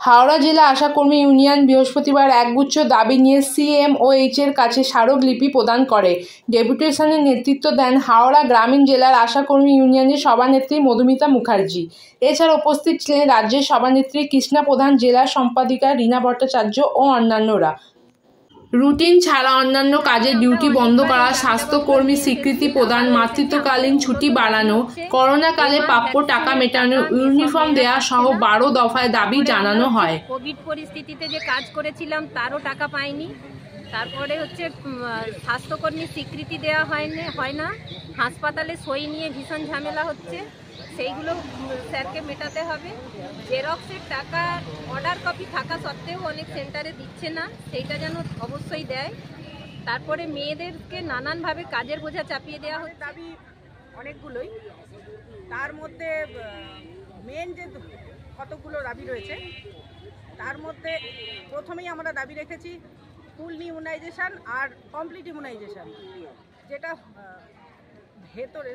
হাওড়া জেলা আশাকর্মী ইউনিয়ন বৃহস্পতিবার একগুচ্ছ দাবি নিয়ে CMOH এর কাছে স্মারকলিপি প্রদান করে। ডেপুটেশনের নেতৃত্ব দেন হাওড়া গ্রামীণ জেলার আশাকর্মী ইউনিয়নের সভানেত্রী মধুমিতা মুখার্জি। এছাড়া উপস্থিত ছিলেন রাজ্যের সভানেত্রী কৃষ্ণা প্রধান, জেলা সম্পাদিকা রীনা ভট্টাচার্য ও অন্যান্যরা। রুটিন ছাড়া অন্যান্য কাজের ডিউটি বন্ধ করা, স্বাস্থ্যকর্মী স্বীকৃতি প্রদান, মাতৃত্বকালীন ছুটি বাড়ানো, করোনাকালে প্রাপ্য টাকা মেটানো, ইউনিফর্ম দেওয়া সহ 12 দফায় দাবি জানানো হয়। কোভিড পরিস্থিতিতে যে কাজ করেছিলাম তারও টাকা পাইনি। তারপরে হচ্ছে স্বাস্থ্যকর্মী স্বীকৃতি দেওয়া হয় না, হাসপাতালে সই নিয়ে ভীষণ ঝামেলা হচ্ছে, সেইগুলো স্যারকে মেটাতে হবে। জেরক্সের টাকা অর্ডার কপি থাকা সত্ত্বেও অনেক সেন্টারে দিচ্ছে না, সেইটা যেন অবশ্যই দেয়। তারপরে মেয়েদেরকে নানানভাবে কাজের বোঝা চাপিয়ে দেওয়া হচ্ছে। দাবি অনেকগুলোই, তার মধ্যে মেন যে কতগুলো দাবি রয়েছে তার মধ্যে প্রথমেই আমরা দাবি রেখেছি ফুল ইমিউনাইজেশন আর কমপ্লিট ইমিউনাইজেশন, যেটা ভেতরে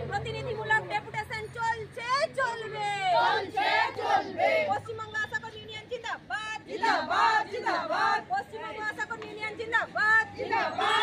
প্রতিনিধিমূলক ডেপুটেশন চলছে, চলবে। পশ্চিমবঙ্গ আশাকর্মী ইউনিয়ন জিন্দাবাদ, জিন্দাবাদ, জিন্দাবাদ। পশ্চিমবঙ্গ আশাকর্মী ইউনিয়ন জিন্দাবাদ, জিন্দাবাদ।